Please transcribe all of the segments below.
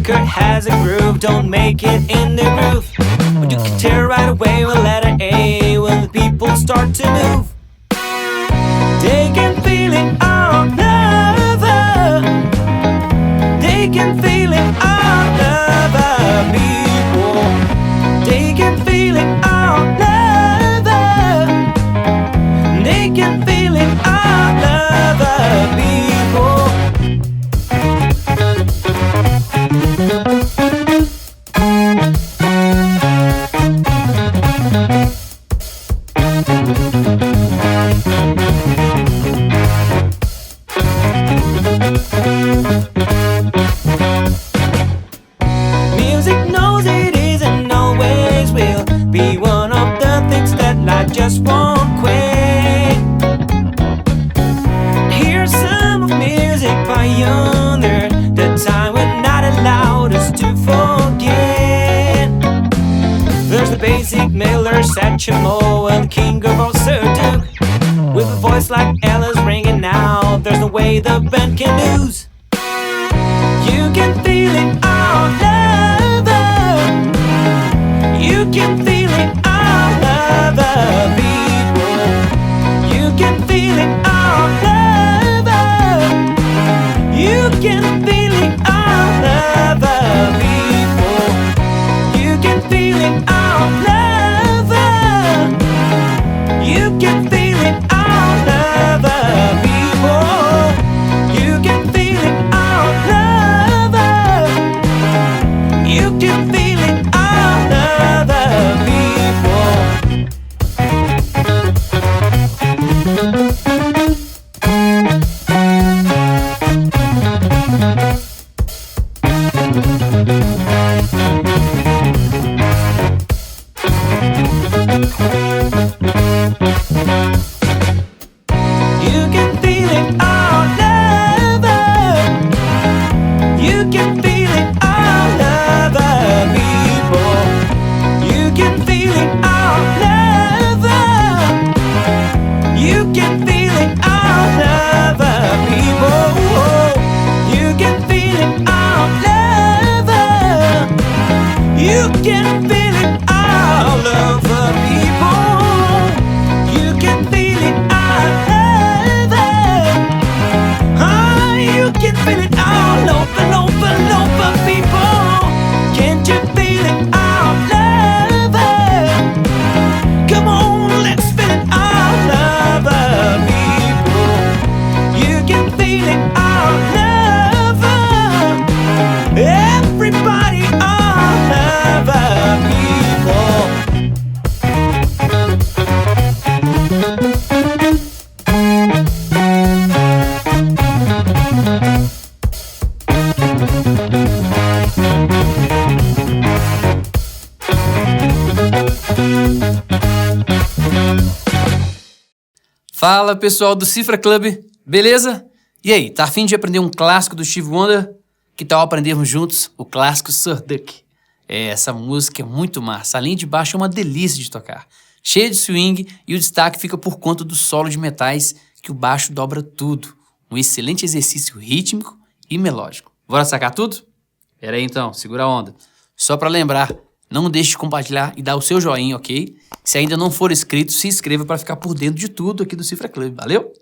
record has a groove, don't make it in the groove. But you can tear right away with letter A when the people start to move. They can feel it all over. They can feel it all over, people. They can feel it all over. They can feel it all over, people. Music knows it is and always will be one of the things that life just won't quit. Here's some of music pioneer, the time when not allowed us to forget. There's the basic Miller, Satchmo, and the king of all Sir Duke. With a voice like Ella's ringing out, there's no way the band can lose. You can feel it all over. You can feel it all over, people. You can feel it all over. You can feel it all over, people. You can feel it all over. You can feel it all over, people. You can feel it all over. You can feel it all over, people. You can feel it all over. You can feel it all over, people. You can feel it all over. You can feel it all over, people. You can feel it all over. You can feel it all over, people. You can feel it all over. Ah, you can feel it all over, people. Can't you feel it all over? Come on, let's feel it all over, people. You can feel it all over. Everybody all over, people. Fala pessoal do Cifra Club, beleza? E aí, tá afim de aprender um clássico do Stevie Wonder? Que tal aprendermos juntos o clássico Sir Duck? Essa música é muito massa, além de baixo é uma delícia de tocar. Cheia de swing e o destaque fica por conta do solo de metais que o baixo dobra tudo. Um excelente exercício rítmico e melódico. Bora sacar tudo? Pera aí então, segura a onda. Só pra lembrar, não deixe de compartilhar e dar o seu joinha, ok? Se ainda não for inscrito, se inscreva para ficar por dentro de tudo aqui do Cifra Club, valeu?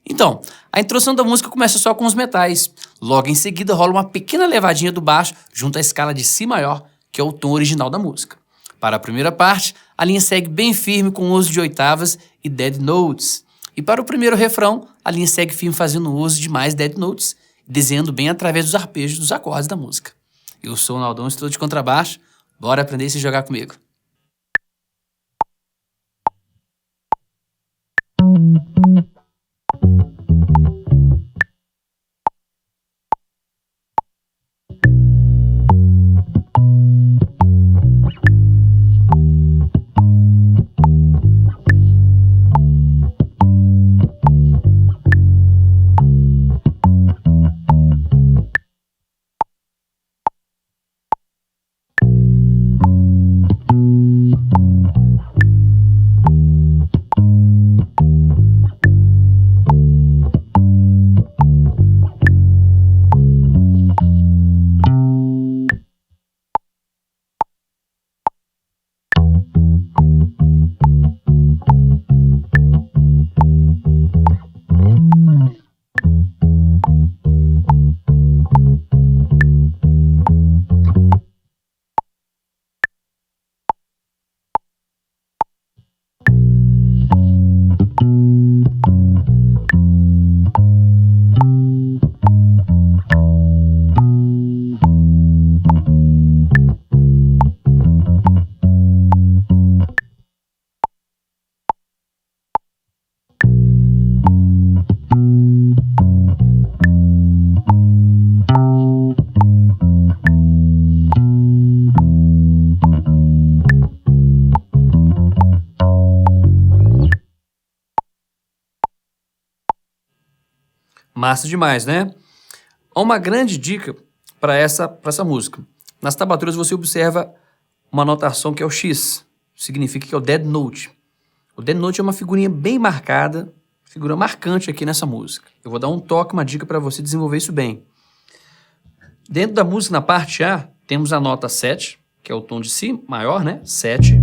Então, a introdução da música começa só com os metais. Logo em seguida rola uma pequena levadinha do baixo junto à escala de Si maior, que é o tom original da música. Para a primeira parte, a linha segue bem firme com o uso de oitavas e dead notes. E para o primeiro refrão, a linha segue firme fazendo uso de mais dead notes, desenhando bem através dos arpejos dos acordes da música. Eu sou o Naldão, instrutor de contrabaixo. Bora aprender a se jogar comigo. Massa demais, né? Há uma grande dica para essa música. Nas tablaturas você observa uma notação que é o X. Significa que é o dead note. O dead note é uma figurinha bem marcada, figura marcante aqui nessa música. Eu vou dar um toque, uma dica para você desenvolver isso bem. Dentro da música, na parte A, temos a nota 7, que é o tom de Si maior, né? 7.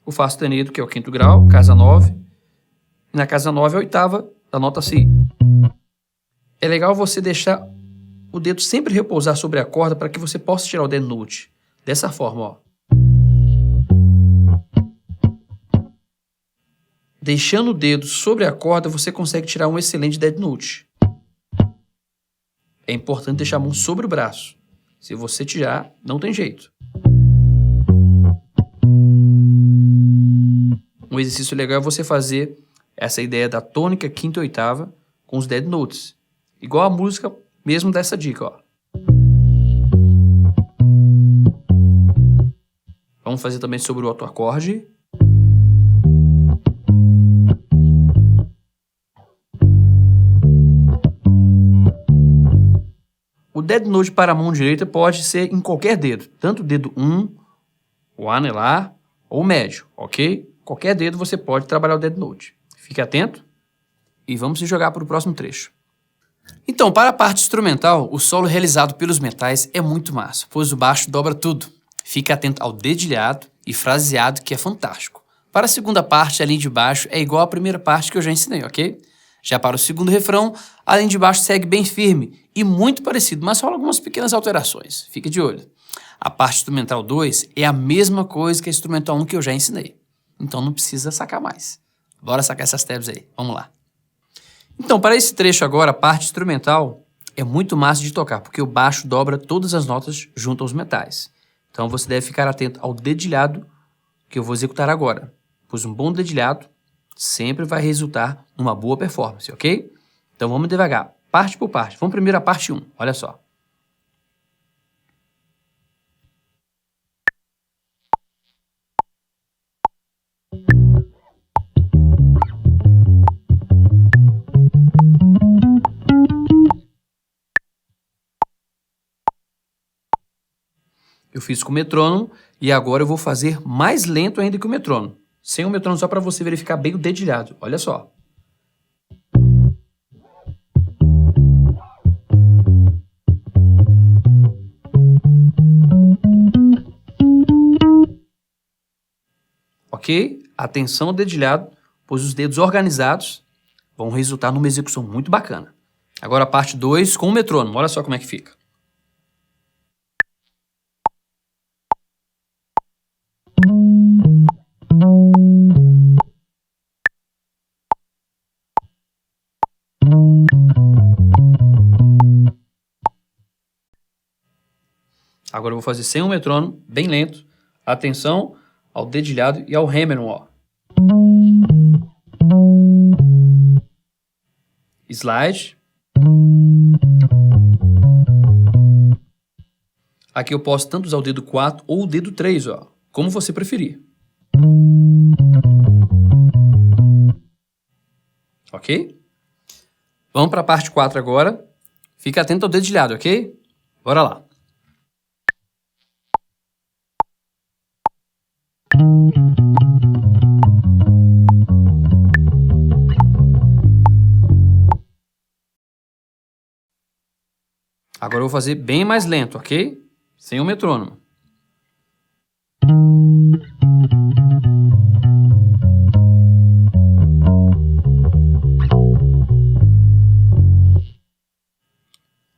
O Fá sustenido, que é o quinto grau, casa 9. E na casa 9 é a oitava da nota Si. É legal você deixar o dedo sempre repousar sobre a corda para que você possa tirar o dead note. Dessa forma, ó. Deixando o dedo sobre a corda, você consegue tirar um excelente dead note. É importante deixar a mão sobre o braço. Se você tirar, não tem jeito. Um exercício legal é você fazer essa ideia da tônica, quinta e oitava com os dead notes. Igual a música mesmo dessa dica, ó. Vamos fazer também sobre o autoacorde. O dead note para a mão direita pode ser em qualquer dedo, tanto o dedo 1, o anelar ou o médio, ok? Qualquer dedo você pode trabalhar o dead note. Fique atento e vamos se jogar para o próximo trecho. Então, para a parte instrumental, o solo realizado pelos metais é muito massa, pois o baixo dobra tudo. Fique atento ao dedilhado e fraseado, que é fantástico. Para a segunda parte, a linha de baixo é igual à primeira parte que eu já ensinei, ok? Já para o segundo refrão, a linha de baixo segue bem firme e muito parecido, mas rola algumas pequenas alterações. Fique de olho. A parte instrumental 2 é a mesma coisa que a instrumental 1 que eu já ensinei. Então não precisa sacar mais. Bora sacar essas tabs aí. Vamos lá. Então, para esse trecho agora, a parte instrumental é muito massa de tocar, porque o baixo dobra todas as notas junto aos metais. Então você deve ficar atento ao dedilhado que eu vou executar agora, pois um bom dedilhado sempre vai resultar numa boa performance, ok? Então vamos devagar, parte por parte. Vamos primeiro à parte 1, olha só. Eu fiz com o metrônomo e agora eu vou fazer mais lento ainda que o metrônomo. Sem o metrônomo, só para você verificar bem o dedilhado. Olha só. Ok? Atenção ao dedilhado, pois os dedos organizados vão resultar numa execução muito bacana. Agora a parte 2 com o metrônomo. Olha só como é que fica. Agora eu vou fazer sem o metrônomo, bem lento. Atenção ao dedilhado e ao hammer-on, ó. Slide. Aqui eu posso tanto usar o dedo 4 ou o dedo 3, ó, como você preferir. Ok? Vamos para a parte 4 agora. Fica atento ao dedilhado, ok? Bora lá. Agora eu vou fazer bem mais lento, ok? Sem o metrônomo.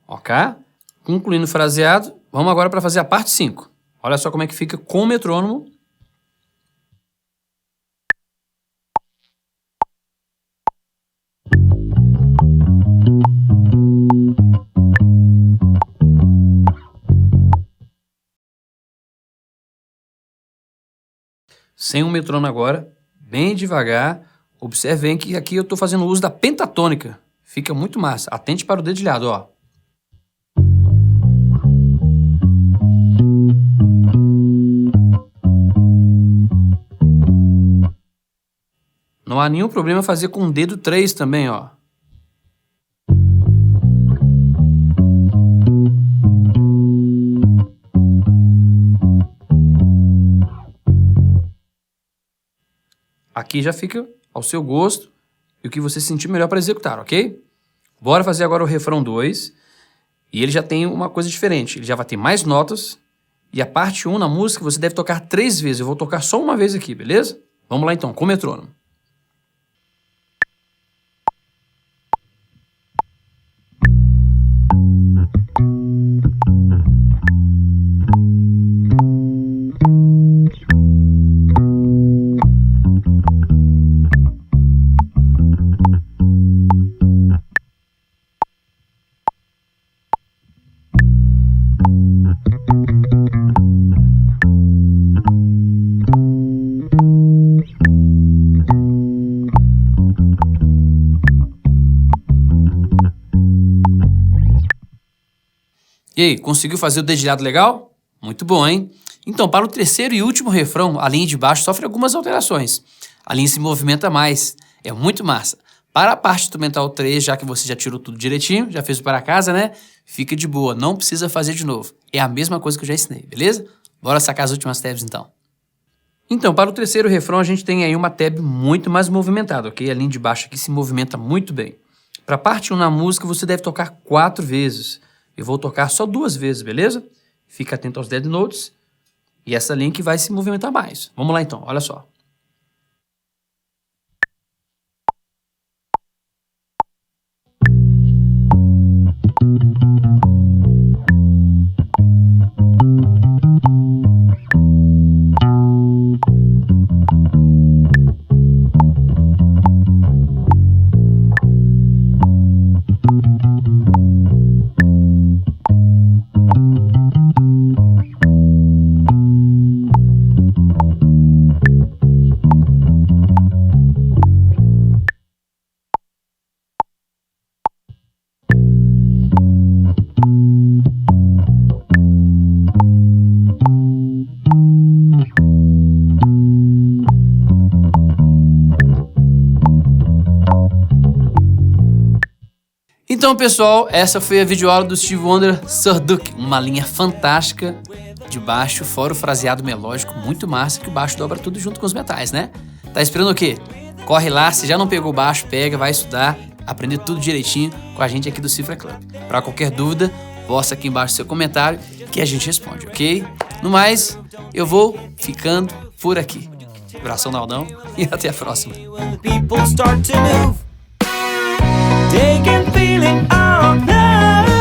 Ok? Concluindo o fraseado, vamos agora para fazer a parte 5. Olha só como é que fica com o metrônomo. Sem um metrônomo agora, bem devagar. Observem que aqui eu estou fazendo uso da pentatônica. Fica muito massa. Atente para o dedilhado, ó. Não há nenhum problema fazer com o dedo 3 também, ó. Aqui já fica ao seu gosto e o que você se sentir melhor para executar, ok? Bora fazer agora o refrão 2. E ele já tem uma coisa diferente. Ele já vai ter mais notas. E a parte 1 na música você deve tocar 3 vezes. Eu vou tocar só uma vez aqui, beleza? Vamos lá então, com o metrônomo. E aí, conseguiu fazer o dedilhado legal? Muito bom, hein? Então, para o terceiro e último refrão, a linha de baixo sofre algumas alterações. A linha se movimenta mais. É muito massa. Para a parte instrumental 3, já que você já tirou tudo direitinho, já fez o para casa, né? Fica de boa, não precisa fazer de novo. É a mesma coisa que eu já ensinei, beleza? Bora sacar as últimas tabs, então. Então, para o terceiro refrão, a gente tem aí uma tab muito mais movimentada, ok? A linha de baixo aqui se movimenta muito bem. Para a parte 1 na música, você deve tocar 4 vezes. Eu vou tocar só 2 vezes, beleza? Fica atento aos dead notes. E essa linha que vai se movimentar mais. Vamos lá então, olha só. Então, pessoal, essa foi a videoaula do Stevie Wonder Sarduk, uma linha fantástica de baixo, fora o fraseado melódico, muito massa, que o baixo dobra tudo junto com os metais, né? Tá esperando o quê? Corre lá, se já não pegou o baixo, pega, vai estudar, aprender tudo direitinho com a gente aqui do Cifra Club. Para qualquer dúvida, posta aqui embaixo seu comentário que a gente responde, ok? No mais, eu vou ficando por aqui. Abração, Naldão, e até a próxima. They can feel it all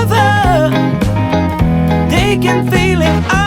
over. They can feel it all